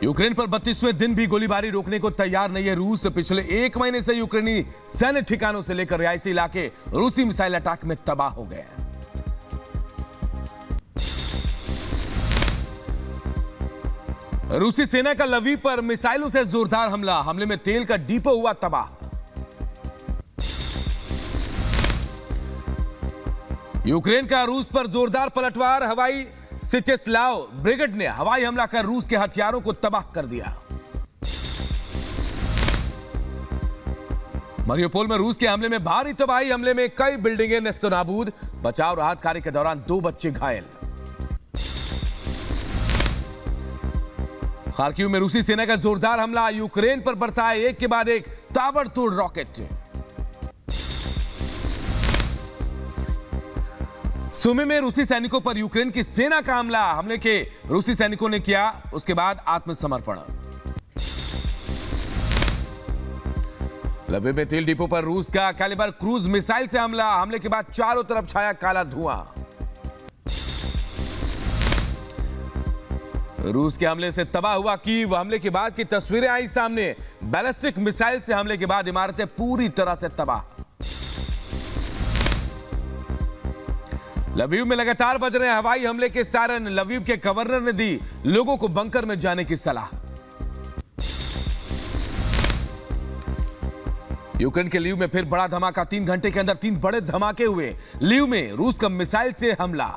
Ukraine पर 32वें दिन भी गोलीबारी रोकने को तैयार नहीं है रूस। पिछले एक महीने से यूक्रेनी सैन्य ठिकानों से लेकर रिहायशी इलाके रूसी मिसाइल अटैक में तबाह हो गए। रूसी सेना का लवीव पर मिसाइलों से जोरदार हमले में तेल का डिपो हुआ तबाह। यूक्रेन का रूस पर जोरदार पलटवार। हवाई सिचेस्लाव ब्रिगेड ने हवाई हमला कर रूस के हथियारों को तबाह कर दिया। मरियोपोल में रूस के हमले में भारी तबाही। हमले में कई बिल्डिंगें नेस्तनाबूद। बचाव राहत कार्य के दौरान 2 बच्चे घायल। खार्किव में रूसी सेना का जोरदार हमला। यूक्रेन पर बरसाए एक के बाद एक ताबड़तोड़ रॉकेट। सुमी में रूसी सैनिकों पर यूक्रेन की सेना का हमले के रूसी सैनिकों ने किया उसके बाद आत्मसमर्पण। लवीव में तेल डिपो पर रूस का कैलिबर क्रूज मिसाइल से हमले के बाद चारों तरफ छाया काला धुआं। रूस के हमले से तबाह हुआ कीव। हमले के बाद की तस्वीरें आई सामने। बैलिस्टिक मिसाइल से हमले के बाद इमारतें पूरी तरह से तबाह। लवीव में लगातार बज रहे हवाई हमले के सायरन। लवीव के गवर्नर ने दी लोगों को बंकर में जाने की सलाह। यूक्रेन के लीव में फिर बड़ा धमाका। 3 घंटे के अंदर 3 बड़े धमाके हुए। लीव में रूस का मिसाइल से हमला।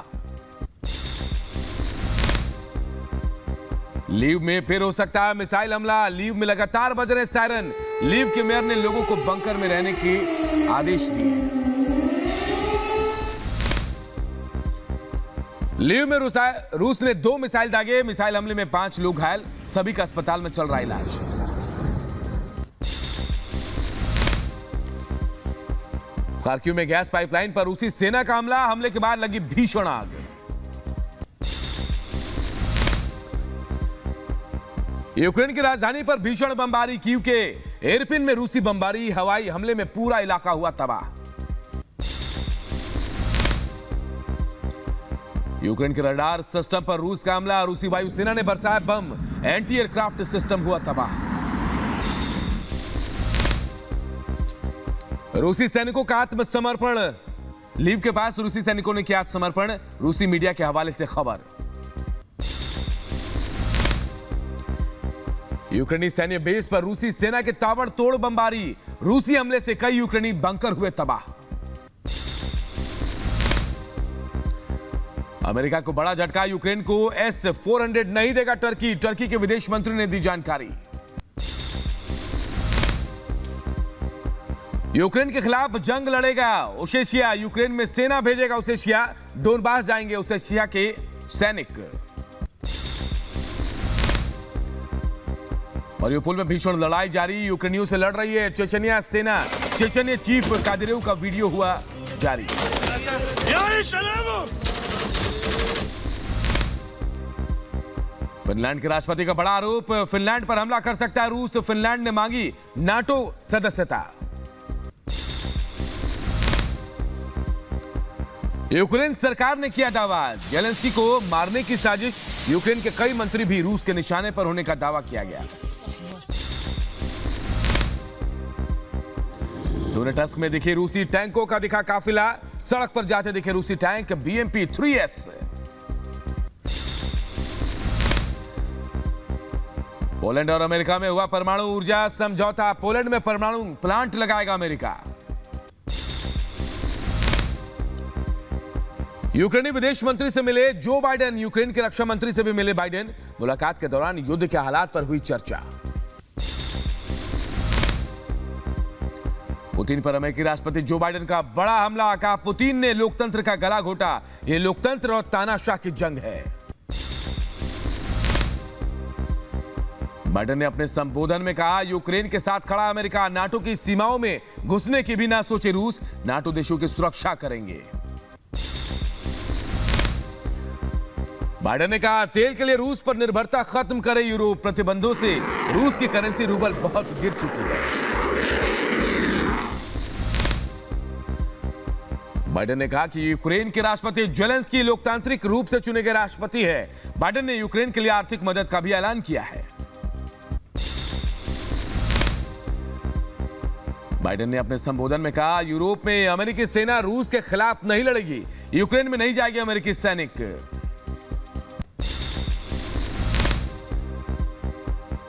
लीव में फिर हो सकता है मिसाइल हमला। लीव में लगातार बज रहे सायरन। लीव के मेयर ने लोगों को बंकर में रहने के आदेश दिए। लीव में रूस ने 2 मिसाइल दागे। मिसाइल हमले में 5 लोग घायल। सभी का अस्पताल में चल रहा इलाज। खार्किव में गैस पाइपलाइन पर रूसी सेना का हमले के बाद लगी भीषण आग। यूक्रेन की राजधानी पर भीषण बमबारी। कीव के एरपिन में रूसी बमबारी। हवाई हमले में पूरा इलाका हुआ तबाह। यूक्रेन के रडार सिस्टम पर रूस का हमला। रूसी वायुसेना ने बरसाया बम। एंटी एयरक्राफ्ट सिस्टम हुआ तबाह। रूसी सैनिकों का आत्मसमर्पण। लीव के पास रूसी सैनिकों ने किया आत्मसमर्पण। रूसी मीडिया के हवाले से खबर। यूक्रेनी सैन्य बेस पर रूसी सेना के ताबड़तोड़ बमबारी। रूसी हमले से कई यूक्रेनी बंकर हुए तबाह। अमेरिका को बड़ा झटका। यूक्रेन को S-400 नहीं देगा टर्की। टर्की के विदेश मंत्री ने दी जानकारी। यूक्रेन के खिलाफ जंग लड़ेगा ओसेशिया। यूक्रेन में सेना भेजेगा ओसेशिया। डोनबास जाएंगे ओसेशिया के सैनिक। मरियोपोल में भीषण लड़ाई जारी। यूक्रेनियों से लड़ रही है चेचनिया सेना। चेचनिया चीफ कादिरेव का वीडियो हुआ जारी। फिनलैंड के राष्ट्रपति का बड़ा आरोप। फिनलैंड पर हमला कर सकता है रूस। फिनलैंड ने मांगी नाटो सदस्यता। यूक्रेन सरकार ने किया दावा। जेलेंस्की को मारने की साजिश। यूक्रेन के कई मंत्री भी रूस के निशाने पर होने का दावा किया गया। डोनेट्स्क में दिखे रूसी टैंकों का दिखा काफिला। सड़क पर जाते दिखे रूसी टैंक BMP-3S। पोलैंड और अमेरिका में हुआ परमाणु ऊर्जा समझौता। पोलैंड में परमाणु प्लांट लगाएगा अमेरिका। यूक्रेनी विदेश मंत्री से मिले जो बाइडेन। यूक्रेन के रक्षा मंत्री से भी मिले बाइडेन। मुलाकात के दौरान युद्ध के हालात पर हुई चर्चा। पुतिन पर अमेरिकी राष्ट्रपति जो बाइडेन का बड़ा हमला। कहा पुतिन ने लोकतंत्र का गला घोटा। यह लोकतंत्र और तानाशाह की जंग है। बाइडेन ने अपने संबोधन में कहा यूक्रेन के साथ खड़ा अमेरिका। नाटो की सीमाओं में घुसने की भी ना सोचे रूस। नाटो देशों की सुरक्षा करेंगे। बाइडेन ने कहा तेल के लिए रूस पर निर्भरता खत्म करे यूरोप। प्रतिबंधों से रूस की करेंसी रूबल बहुत गिर चुकी है। बाइडेन ने कहा कि यूक्रेन के राष्ट्रपति जेलेंस्की लोकतांत्रिक रूप से चुने गए राष्ट्रपति है। बाइडेन ने यूक्रेन के लिए आर्थिक मदद का भी ऐलान किया है। बाइडेन ने अपने संबोधन में कहा, यूरोप में अमेरिकी सेना रूस के खिलाफ नहीं लड़ेगी, यूक्रेन में नहीं जाएगी अमेरिकी सैनिक।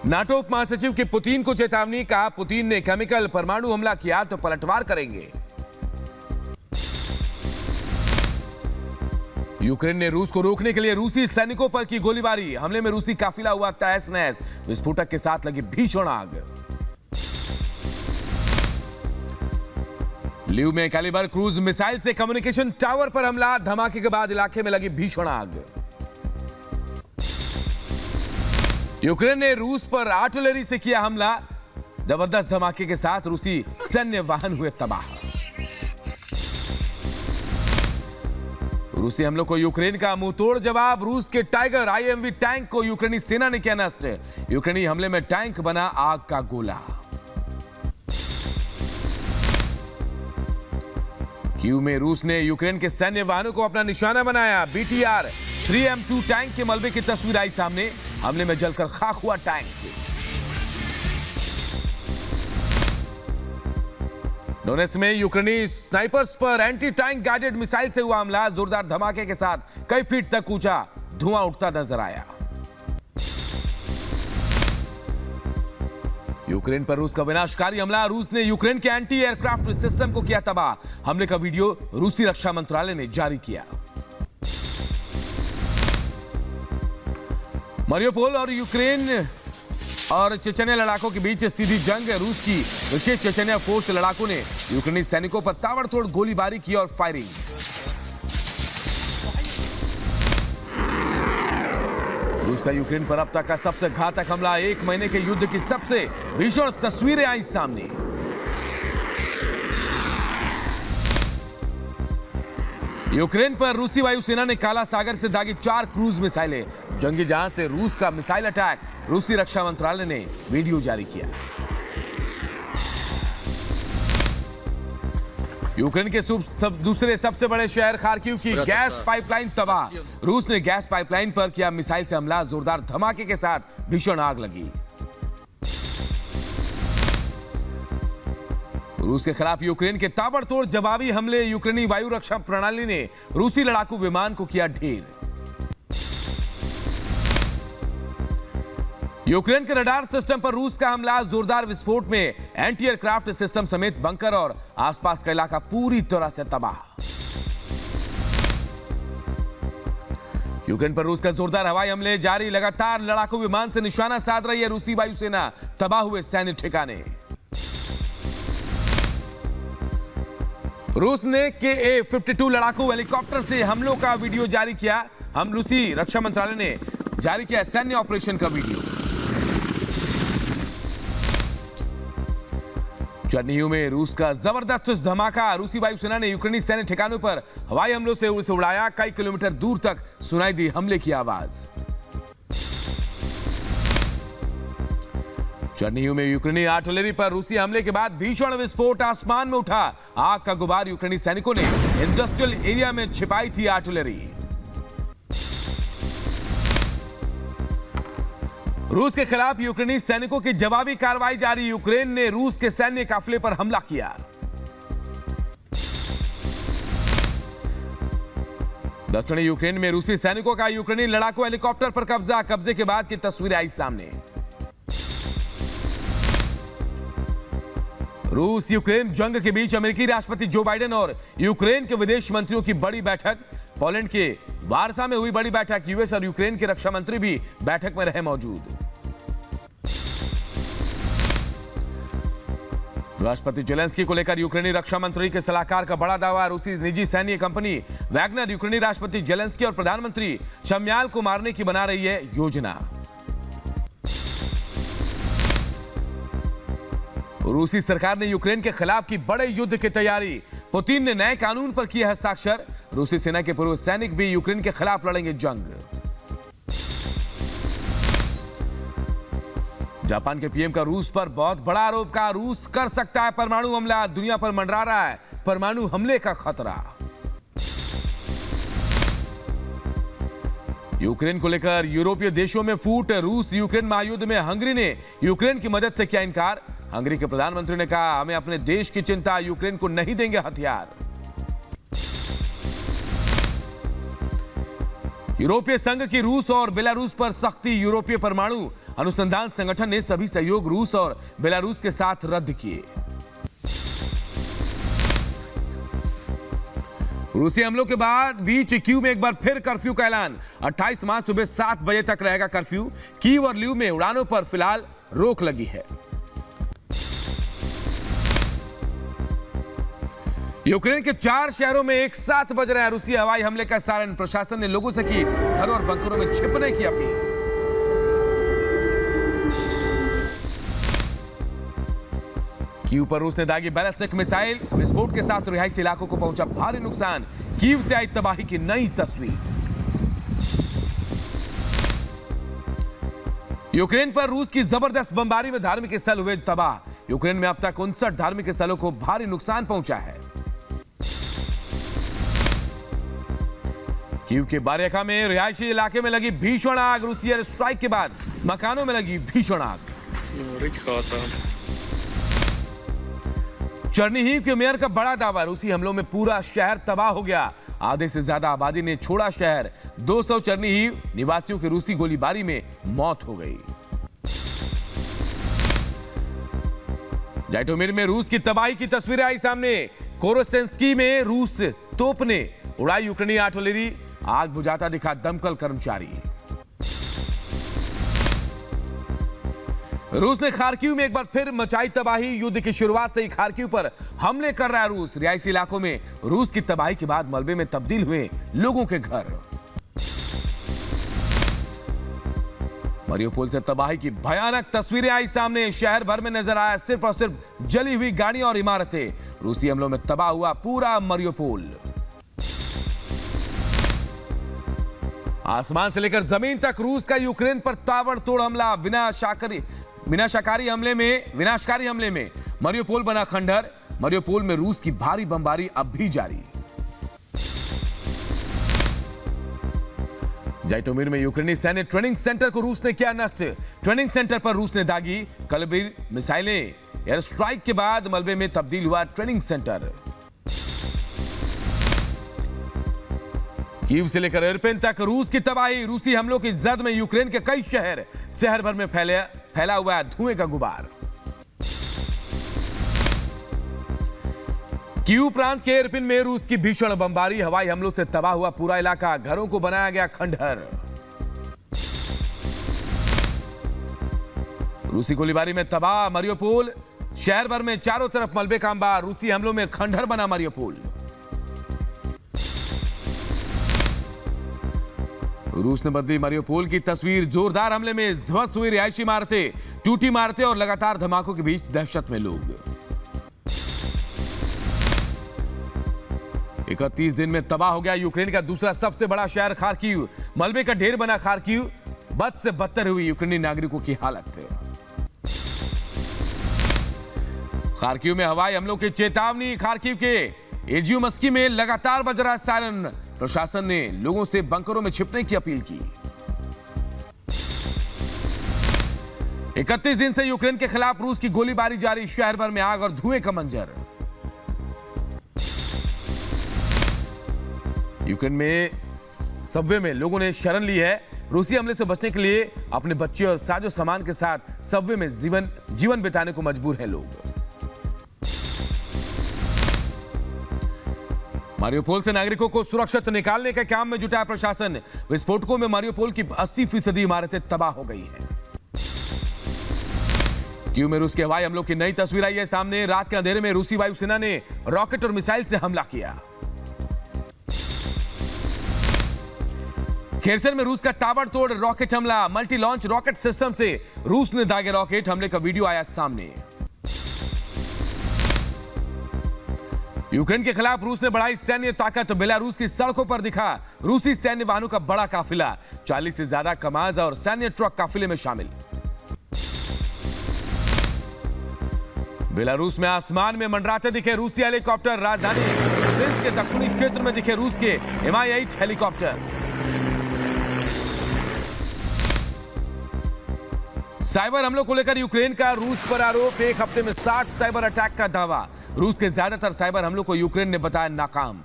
नाटो उप महासचिव की पुतिन को चेतावनी, कहा पुतिन ने केमिकल परमाणु हमला किया तो पलटवार करेंगे। यूक्रेन ने रूस को रोकने के लिए रूसी सैनिकों पर की गोलीबारी, हमले में रूसी काफिला हुआ तहस नहस, विस्फोटक के साथ लगी भीषण आग। लीव में कैलिबर क्रूज मिसाइल से कम्युनिकेशन टावर पर हमला, धमाके के बाद इलाके में लगी भीषण आग। यूक्रेन ने रूस पर आर्टिलरी से किया हमला, जबरदस्त धमाके के साथ रूसी सैन्य वाहन हुए तबाह। रूसी हमलों को यूक्रेन का मुंहतोड़ जवाब, रूस के टाइगर IMV टैंक को यूक्रेनी सेना ने किया नष्ट, यूक्रेनी हमले में टैंक बना आग का गोला। कीव में रूस ने यूक्रेन के सैन्य वाहनों को अपना निशाना बनाया, BTR 3M2 टैंक के मलबे की तस्वीर आई सामने, हमले में जलकर खाक हुआ टैंक। डोनेट्स्क में यूक्रेनी स्नाइपर्स पर एंटी टैंक गाइडेड मिसाइल से हुआ हमला, जोरदार धमाके के साथ कई फीट तक ऊंचा धुआं उठता नजर आया। यूक्रेन पर रूस का विनाशकारी हमला, रूस ने यूक्रेन के एंटी एयरक्राफ्ट सिस्टम को किया तबाह, हमले का वीडियो रूसी रक्षा मंत्रालय ने जारी किया। मारियोपोल और यूक्रेन और चेचन्या लड़ाकों के बीच सीधी जंग, रूस की विशेष चेचन्या फोर्स लड़ाकों ने यूक्रेनी सैनिकों पर ताबड़तोड़ गोलीबारी की और फायरिंग। रूस का यूक्रेन पर अब तक का सबसे घातक हमला, एक महीने के युद्ध की सबसे भीषण तस्वीरें आई सामने। यूक्रेन पर रूसी वायुसेना ने काला सागर से दागी 4 क्रूज मिसाइलें, जंगी जहाज से रूस का मिसाइल अटैक, रूसी रक्षा मंत्रालय ने वीडियो जारी किया। यूक्रेन के दूसरे सबसे बड़े शहर खार्किव की गैस पाइपलाइन तबाह, रूस ने गैस पाइपलाइन पर किया मिसाइल से हमला, जोरदार धमाके के साथ भीषण आग लगी। रूस के खिलाफ यूक्रेन के ताबड़तोड़ जवाबी हमले, यूक्रेनी वायु रक्षा प्रणाली ने रूसी लड़ाकू विमान को किया ढेर। यूक्रेन के रडार सिस्टम पर रूस का हमला, जोरदार विस्फोट में एंटी एयरक्राफ्ट सिस्टम समेत बंकर और आसपास का इलाका पूरी तरह से तबाह। यूक्रेन पर रूस का जोरदार हवाई हमले जारी, लगातार लड़ाकू विमान से निशाना साध रही है रूसी वायुसेना, तबाह हुए सैन्य ठिकाने। रूस ने KA-52 लड़ाकू हेलीकॉप्टर से हमलों का वीडियो जारी किया, रूसी रक्षा मंत्रालय ने जारी किया सैन्य ऑपरेशन का वीडियो। चर्निहिव में रूस का जबरदस्त धमाका, रूसी वायुसेना ने यूक्रेनी सैन्य ठिकानों पर हवाई हमलों से उसे उड़ाया, कई किलोमीटर दूर तक सुनाई दी हमले की आवाज। चर्निहिव में यूक्रेनी आर्टिलरी पर रूसी हमले के बाद भीषण विस्फोट, आसमान में उठा आग का गुबार, यूक्रेनी सैनिकों ने इंडस्ट्रियल एरिया में छिपाई थी आर्टिलरी। रूस के खिलाफ यूक्रेनी सैनिकों की जवाबी कार्रवाई जारी, यूक्रेन ने रूस के सैन्य काफिले पर हमला किया। दक्षिणी यूक्रेन में रूसी सैनिकों का यूक्रेनी लड़ाकू हेलीकॉप्टर पर कब्जा, कब्जे के बाद की तस्वीरें आई सामने। रूस यूक्रेन जंग के बीच अमेरिकी राष्ट्रपति जो बाइडेन और यूक्रेन के विदेश मंत्रियों की बड़ी बैठक, पोलैंड के वारसा में हुई बड़ी बैठक, यूएस और यूक्रेन के रक्षा मंत्री भी बैठक में रहे मौजूद। राष्ट्रपति जेलेंस्की को लेकर यूक्रेनी रक्षा मंत्री के सलाहकार का बड़ा दावा, रूसी निजी सैन्य कंपनी वैगनर यूक्रेनी राष्ट्रपति जेलेंस्की और प्रधानमंत्री शम्याल को मारने की बना रही है योजना। रूसी सरकार ने यूक्रेन के खिलाफ की बड़े युद्ध की तैयारी, पुतिन ने नए कानून पर किए हस्ताक्षर, रूसी सेना के पूर्व सैनिक भी यूक्रेन के खिलाफ लड़ेंगे जंग। जापान के पीएम का रूस पर बहुत बड़ा आरोप, का रूस कर सकता है परमाणु हमला, दुनिया पर मंडरा रहा है परमाणु हमले का खतरा। यूक्रेन को लेकर यूरोपीय देशों में फूट। रूस यूक्रेन महायुद्ध में हंगरी ने यूक्रेन की मदद से किया इनकार। हंगरी के प्रधानमंत्री ने कहा, हमें अपने देश की चिंता, यूक्रेन को नहीं देंगे हथियार। यूरोपीय संघ की रूस और बेलारूस पर सख्ती। यूरोपीय परमाणु अनुसंधान संगठन ने सभी सहयोग रूस और बेलारूस के साथ रद्द किए। रूसी हमलों के बाद बीच कीव में एक बार फिर कर्फ्यू का ऐलान। 28 मार्च सुबह 7 बजे तक रहेगा कर्फ्यू। कीव और ल्यू में उड़ानों पर फिलहाल रोक लगी है। यूक्रेन के 4 शहरों में एक साथ बज रहा है रूसी हवाई हमले का सायरन। प्रशासन ने लोगों से की घरों और बंकरों में छिपने की अपील। कीव पर रूस ने दागी बैलिस्टिक मिसाइल। विस्फोट के साथ रिहायशी इलाकों को पहुंचा भारी नुकसान। कीव से आई तबाही की नई तस्वीर। यूक्रेन पर रूस की जबरदस्त बमबारी में धार्मिक स्थल हुए तबाह। यूक्रेन में अब तक 59 धार्मिक स्थलों को भारी नुकसान पहुंचा है। कीव के बारेका में रिहायशी इलाके में लगी भीषण आग। रूसी एयर स्ट्राइक के बाद मकानों में लगी भीषण आग। चर्निहिव के मेयर का बड़ा दावा, रूसी हमलों में पूरा शहर तबाह हो गया। आधे से ज्यादा आबादी ने छोड़ा शहर। 200 चर्निहिव निवासियों की रूसी गोलीबारी में मौत हो गई। जाइटोमिर में रूस की तबाही की तस्वीरें आई सामने। कोरोस्टेंस्की में रूस तोप ने उड़ाई यूक्रेनी आर्टिलरी। आग बुझाता दिखा दमकल कर्मचारी। रूस ने खार्किव में एक बार फिर मचाई तबाही। युद्ध की शुरुआत से ही खार्किव पर हमले कर रहा है रूस। रिहायशी इलाकों में रूस की तबाही के बाद मलबे में तब्दील हुए लोगों के घर। मारियोपोल से तबाही की भयानक तस्वीरें आई सामने। शहर भर में नजर आया सिर्फ और सिर्फ जली हुई गाड़ियां और इमारतें। रूसी हमलों में तबाह हुआ पूरा मारियोपोल। आसमान से लेकर जमीन तक रूस का यूक्रेन पर ताबड़तोड़ हमला। विनाशकारी हमले में मारियोपोल बना खंडहर। मारियोपोल में रूस की भारी बमबारी अब भी जारी। जाइटोमिर में यूक्रेनी सैन्य ट्रेनिंग सेंटर को रूस ने किया नष्ट। ट्रेनिंग सेंटर पर रूस ने दागी कलबीर मिसाइलें। एयर स्ट्राइक के बाद मलबे में तब्दील हुआ ट्रेनिंग सेंटर। कीव से लेकर इरपिन तक रूस की तबाही। रूसी हमलों की जद में यूक्रेन के कई शहर भर में फैला हुआ है धुएं का गुबार। कीव प्रांत के इरपिन में रूस की भीषण बमबारी। हवाई हमलों से तबाह हुआ पूरा इलाका। घरों को बनाया गया खंडहर। रूसी गोलीबारी में तबाह मारियोपोल। शहर भर में चारों तरफ मलबे का अंबार। रूसी हमलों में खंडहर बना मारियोपोल। रूस ने बदली मारियोपोल की तस्वीर। जोरदार हमले में ध्वस्त हुई रिहायशी इमारतें, टूटी इमारतें और लगातार धमाकों के बीच दहशत में लोग। 31 दिन में तबाह हो गया यूक्रेन का दूसरा सबसे बड़ा शहर खार्किव। मलबे का ढेर बना खार्किव। बद से बदतर हुई यूक्रेनी नागरिकों की हालत। खार्किव में हवाई हमलों की चेतावनी। खार्किव के एजियोमस्की में लगातार बज रहा सायरन। प्रशासन ने लोगों से बंकरों में छिपने की अपील की। 31 दिन से यूक्रेन के खिलाफ रूस की गोलीबारी जारी। शहर भर में आग और धुएं का मंजर। यूक्रेन में सबवे में लोगों ने शरण ली है। रूसी हमले से बचने के लिए अपने बच्चे और साजो सामान के साथ सबवे में जीवन बिताने को मजबूर हैं लोग। मारियोपोल से नागरिकों को सुरक्षित निकालने के काम में जुटा है प्रशासन। विस्फोटकों में मारियोपोल की 80% इमारतें तबाह हो गई हैं। कीव में रूस के हवाई हमलों की नई तस्वीर आई है सामने। रात के अंधेरे में रूसी वायुसेना ने रॉकेट और मिसाइल से हमला किया। खेरसन में रूस का ताबड़तोड़ रॉकेट हमला। मल्टी लॉन्च रॉकेट सिस्टम से रूस ने दागे रॉकेट। हमले का वीडियो आया सामने। यूक्रेन के खिलाफ रूस ने बढ़ाई सैन्य ताकत। बेलारूस की सड़कों पर दिखा रूसी सैन्य वाहनों का बड़ा काफिला। 40 से ज्यादा कमाज और सैन्य ट्रक काफिले में शामिल। बेलारूस में आसमान में मंडराते दिखे रूसी हेलीकॉप्टर। राजधानी मिन्स्क के दक्षिणी क्षेत्र में दिखे रूस के Mi-8 हेलीकॉप्टर। साइबर हमलों को लेकर यूक्रेन का रूस पर आरोप। एक हफ्ते में 60 साइबर अटैक का दावा। रूस के ज्यादातर साइबर हमलों को यूक्रेन ने बताया नाकाम।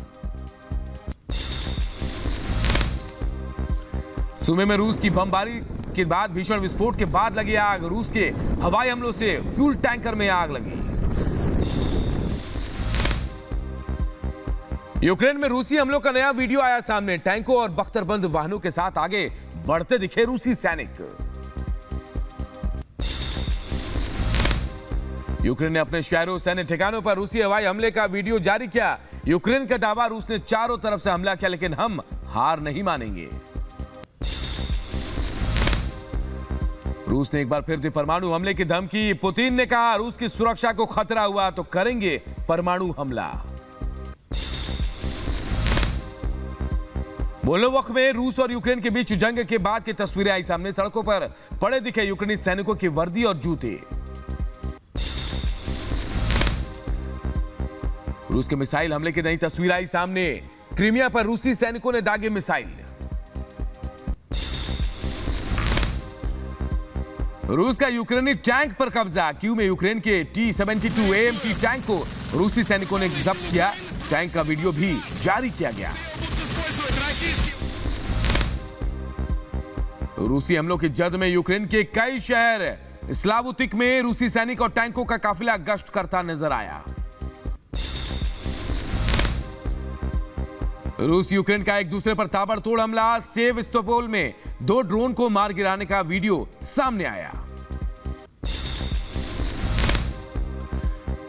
सुमे में रूस की बमबारी के बाद भीषण विस्फोट के बाद लगी आग। रूस के हवाई हमलों से फ्यूल टैंकर में आग लगी। यूक्रेन में रूसी हमलों का नया वीडियो आया सामने। टैंकों और बख्तरबंद वाहनों के साथ आगे बढ़ते दिखे रूसी सैनिक। यूक्रेन ने अपने शहरों सैन्य ठिकानों पर रूसी हवाई हमले का वीडियो जारी किया। यूक्रेन का दावा, रूस ने चारों तरफ से हमला किया लेकिन हम हार नहीं मानेंगे। रूस ने एक बार फिर दी परमाणु हमले की धमकी। पुतिन ने कहा, रूस की सुरक्षा को खतरा हुआ तो करेंगे परमाणु हमला। मोलोवक में रूस और यूक्रेन के बीच जंग के बाद की तस्वीरें आई सामने। सड़कों पर पड़े दिखे यूक्रेनी सैनिकों की वर्दी और जूते। रूस के मिसाइल हमले की नई तस्वीर आई सामने। क्रीमिया पर रूसी सैनिकों ने दागे मिसाइल। रूस का यूक्रेनी टैंक पर कब्जा। कीव में यूक्रेन के T-72 AMT टैंक को रूसी सैनिकों ने जब्त किया। टैंक का वीडियो भी जारी किया गया। रूसी हमलों की जद में यूक्रेन के कई शहर। स्लावुतिक में रूसी सैनिक और टैंकों का काफिला गश्त करता नजर आया। रूस यूक्रेन का एक दूसरे पर ताबड़तोड़ हमला। सेवस्टोपोल में 2 ड्रोन को मार गिराने का वीडियो सामने आया।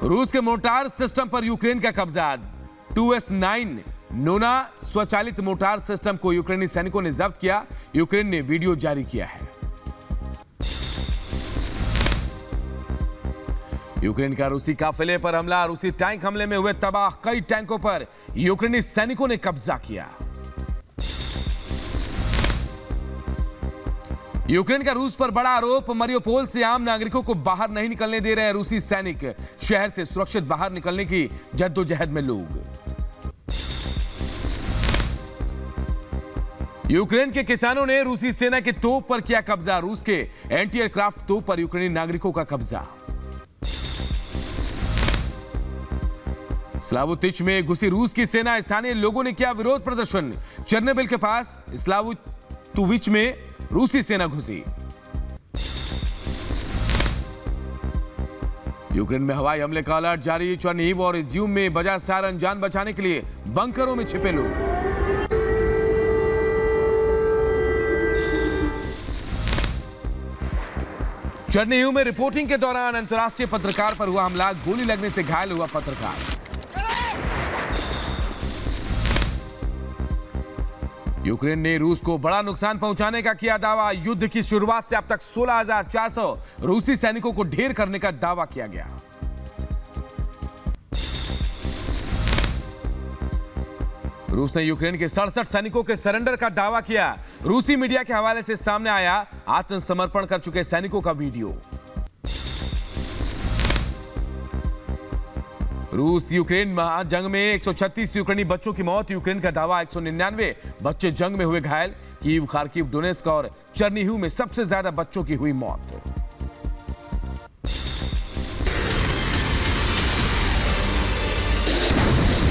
रूस के मोटार सिस्टम पर यूक्रेन का कब्जा। 2S9 नोना स्वचालित मोटार सिस्टम को यूक्रेनी सैनिकों ने जब्त किया। यूक्रेन ने वीडियो जारी किया है। यूक्रेन का रूसी काफिले पर हमला। रूसी टैंक हमले में हुए तबाह कई टैंकों पर यूक्रेनी सैनिकों ने कब्जा किया। यूक्रेन का रूस पर बड़ा आरोप। मरियोपोल से आम नागरिकों को बाहर नहीं निकलने दे रहे हैं रूसी सैनिक। शहर से सुरक्षित बाहर निकलने की जद्दोजहद में लोग। यूक्रेन के किसानों ने रूसी सेना के तोप पर किया कब्जा। रूस के एंटी एयरक्राफ्ट तोप पर यूक्रेनी नागरिकों का कब्जा। स्लावुतिच में घुसी रूस की सेना। स्थानीय लोगों ने किया विरोध प्रदर्शन। चेर्नोबिल के पास स्लावुतुविच में रूसी सेना घुसी। यूक्रेन में हवाई हमले का अलर्ट जारी। चर्निहिव और इज्यूम में बजा सायरन। जान बचाने के लिए बंकरों में छिपे लोग। चर्निहिव में रिपोर्टिंग के दौरान अंतर्राष्ट्रीय पत्रकार पर हुआ हमला। गोली लगने से घायल हुआ पत्रकार। यूक्रेन ने रूस को बड़ा नुकसान पहुंचाने का किया दावा। युद्ध की शुरुआत से अब तक 16,400 रूसी सैनिकों को ढेर करने का दावा किया गया। रूस ने यूक्रेन के 67 सैनिकों के सरेंडर का दावा किया। रूसी मीडिया के हवाले से सामने आया आत्मसमर्पण कर चुके सैनिकों का वीडियो। रूस यूक्रेन महाजंग में 136 यूक्रेनी बच्चों की मौत। यूक्रेन का दावा 199 बच्चे जंग में हुए घायल। कीव, खार्किव, डोनेस्क और चर्निहिव में सबसे ज्यादा बच्चों की हुई मौत।